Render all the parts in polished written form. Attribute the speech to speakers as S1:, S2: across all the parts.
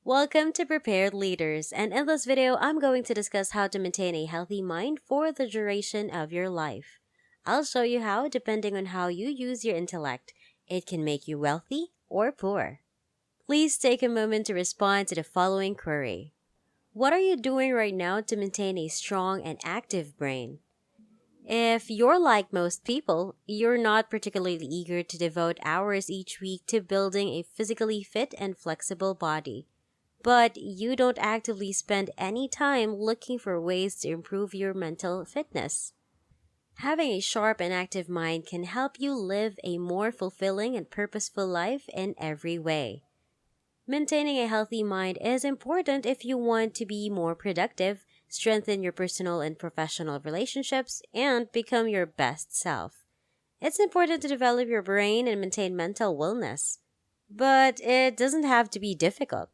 S1: Welcome to Prepared Leaders, and in this video, I'm going to discuss how to maintain a healthy mind for the duration of your life. I'll show you how, depending on how you use your intellect, it can make you wealthy or poor. Please take a moment to respond to the following query. What are you doing right now to maintain a strong and active brain? If you're like most people, you're not particularly eager to devote hours each week to building a physically fit and flexible body. But you don't actively spend any time looking for ways to improve your mental fitness. Having a sharp and active mind can help you live a more fulfilling and purposeful life in every way. Maintaining a healthy mind is important if you want to be more productive, strengthen your personal and professional relationships, and become your best self. It's important to develop your brain and maintain mental wellness. But it doesn't have to be difficult.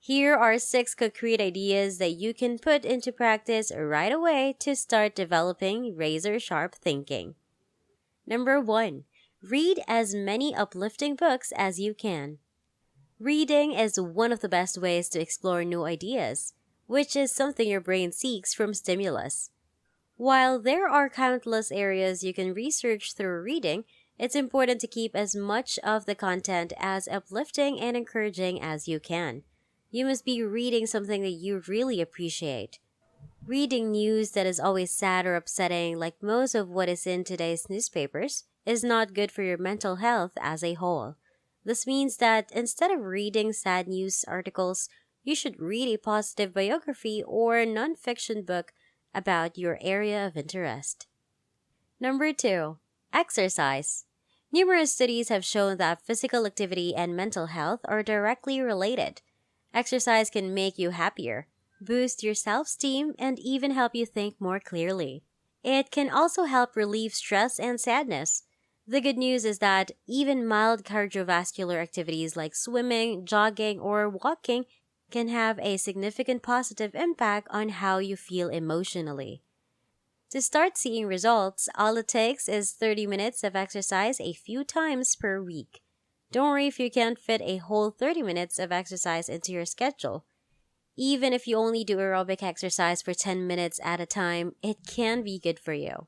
S1: Here are 6 concrete ideas that you can put into practice right away to start developing razor sharp thinking. Number 1. Read as many uplifting books as you can. Reading is one of the best ways to explore new ideas, which is something your brain seeks from stimulus. While there are countless areas you can research through reading, it's important to keep as much of the content as uplifting and encouraging as you can. You must be reading something that you really appreciate. Reading news that is always sad or upsetting, like most of what is in today's newspapers, is not good for your mental health as a whole. This means that instead of reading sad news articles, you should read a positive biography or nonfiction book about your area of interest. Number 2. Exercise. Numerous studies have shown that physical activity and mental health are directly related. Exercise can make you happier, boost your self-esteem, and even help you think more clearly. It can also help relieve stress and sadness. The good news is that even mild cardiovascular activities like swimming, jogging, or walking can have a significant positive impact on how you feel emotionally. To start seeing results, all it takes is 30 minutes of exercise a few times per week. Don't worry if you can't fit a whole 30 minutes of exercise into your schedule. Even if you only do aerobic exercise for 10 minutes at a time, it can be good for you.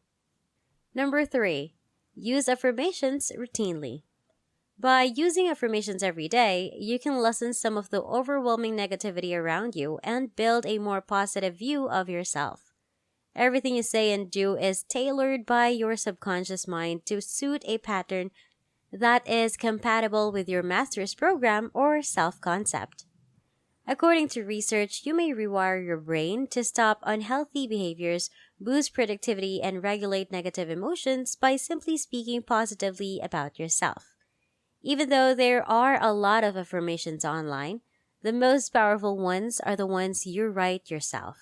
S1: Number 3. Use affirmations routinely. By using affirmations every day, you can lessen some of the overwhelming negativity around you and build a more positive view of yourself. Everything you say and do is tailored by your subconscious mind to suit a pattern that is compatible with your master's program or self-concept. According to research, you may rewire your brain to stop unhealthy behaviors, boost productivity, and regulate negative emotions by simply speaking positively about yourself. Even though there are a lot of affirmations online, the most powerful ones are the ones you write yourself.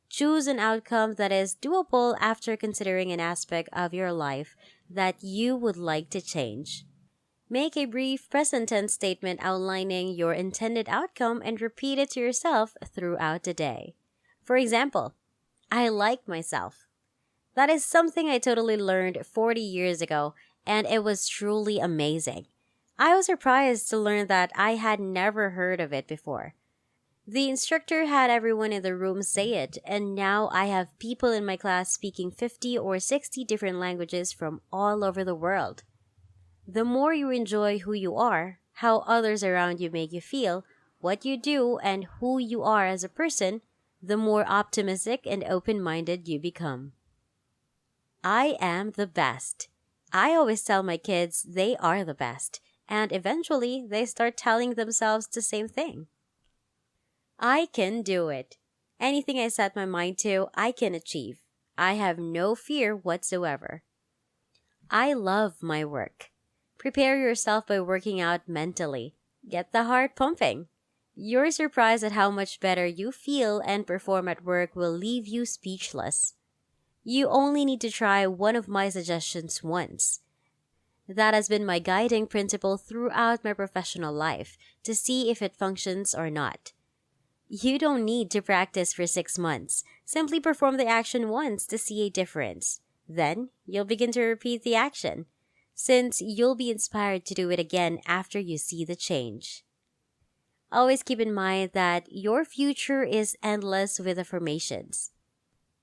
S1: Choose an outcome that is doable after considering an aspect of your life that you would like to change. Make a brief present tense statement outlining your intended outcome and repeat it to yourself throughout the day. For example, I like myself. That is something I totally learned 40 years ago, and it was truly amazing. I was surprised to learn that I had never heard of it before. The instructor had everyone in the room say it, and now I have people in my class speaking 50 or 60 different languages from all over the world. The more you enjoy who you are, how others around you make you feel, what you do, and who you are as a person, the more optimistic and open-minded you become. I am the best. I always tell my kids they are the best, and eventually they start telling themselves the same thing. I can do it. Anything I set my mind to, I can achieve. I have no fear whatsoever. I love my work. Prepare yourself by working out mentally. Get the heart pumping. You're surprised at how much better you feel and perform at work will leave you speechless. You only need to try one of my suggestions once. That has been my guiding principle throughout my professional life to see if it functions or not. You don't need to practice for 6 months. Simply perform the action once to see a difference. Then, you'll begin to repeat the action, since you'll be inspired to do it again after you see the change. Always keep in mind that your future is endless with affirmations.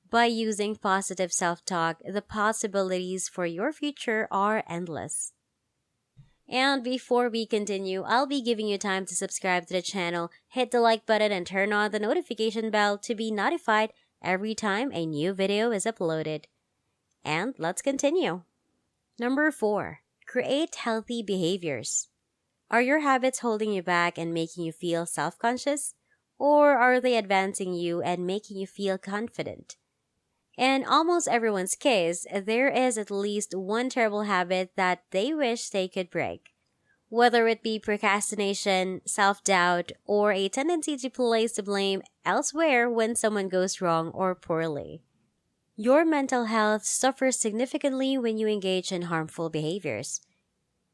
S1: By using positive self talk, the possibilities for your future are endless. And before we continue, I'll be giving you time to subscribe to the channel, hit the like button, and turn on the notification bell to be notified every time a new video is uploaded. And let's continue. Number 4. Create healthy behaviors. Are your habits holding you back and making you feel self conscious? Or are they advancing you and making you feel confident? In almost everyone's case, there is at least one terrible habit that they wish they could break. Whether it be procrastination, self doubt, or a tendency to place the blame elsewhere when someone goes wrong or poorly. Your mental health suffers significantly when you engage in harmful behaviors.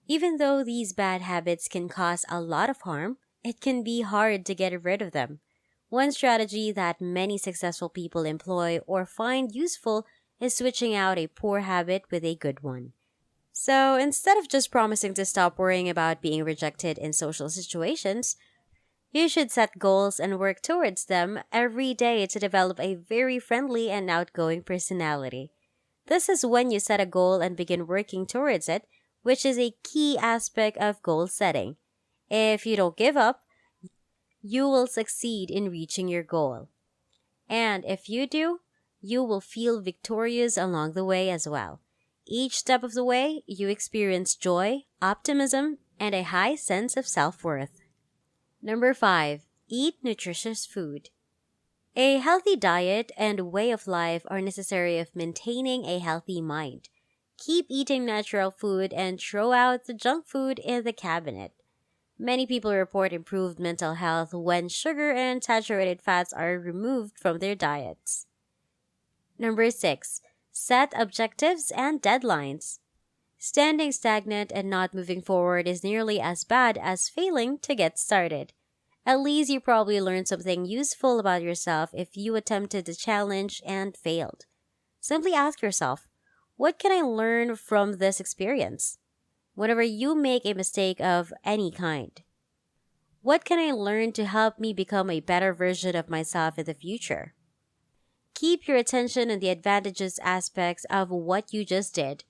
S1: Even though these bad habits can cause a lot of harm, it can be hard to get rid of them. One strategy that many successful people employ or find useful is switching out a poor habit with a good one. So instead of just promising to stop worrying about being rejected in social situations, you should set goals and work towards them every day to develop a very friendly and outgoing personality. This is when you set a goal and begin working towards it, which is a key aspect of goal setting. If you don't give up, you will succeed in reaching your goal. And if you do, you will feel victorious along the way as well. Each step of the way, you experience joy, optimism, and a high sense of self-worth. Number 5. Eat nutritious food. A healthy diet and way of life are necessary of maintaining a healthy mind. Keep eating natural food and throw out the junk food in the cabinet. Many people report improved mental health when sugar and saturated fats are removed from their diets. Number 6. Set objectives and deadlines. Standing stagnant and not moving forward is nearly as bad as failing to get started. At least you probably learned something useful about yourself if you attempted the challenge and failed. Simply ask yourself, what can I learn from this experience? Whenever you make a mistake of any kind, what can I learn to help me become a better version of myself in the future? Keep your attention on the advantageous aspects of what you just did,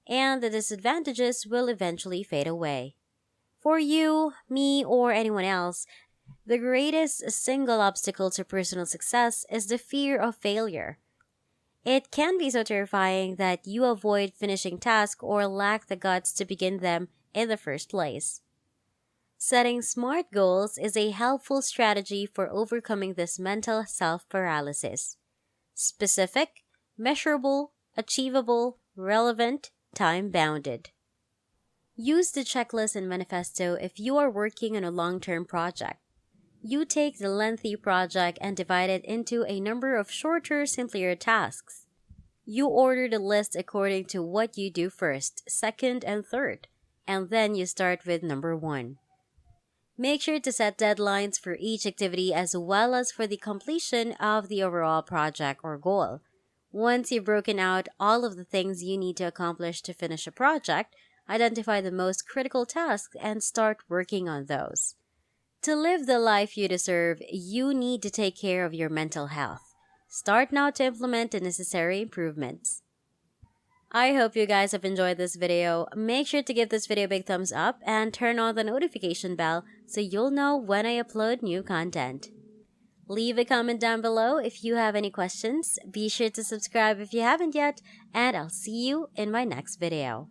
S1: and the disadvantages will eventually fade away. For you, me, or anyone else, the greatest single obstacle to personal success is the fear of failure. It can be so terrifying that you avoid finishing tasks or lack the guts to begin them in the first place. Setting SMART goals is a helpful strategy for overcoming this mental self-paralysis. Specific, measurable, achievable, relevant, time-bounded. Use the checklist and manifesto if you are working on a long-term project. You take the lengthy project and divide it into a number of shorter, simpler tasks. You order the list according to what you do first, second, and third, and then you start with number 1. Make sure to set deadlines for each activity as well as for the completion of the overall project or goal. Once you've broken out all of the things you need to accomplish to finish a project, identify the most critical tasks and start working on those. To live the life you deserve, you need to take care of your mental health. Start now to implement the necessary improvements. I hope you guys have enjoyed this video. Make sure to give this video a big thumbs up and turn on the notification bell so you'll know when I upload new content. Leave a comment down below if you have any questions. Be sure to subscribe if you haven't yet, and I'll see you in my next video.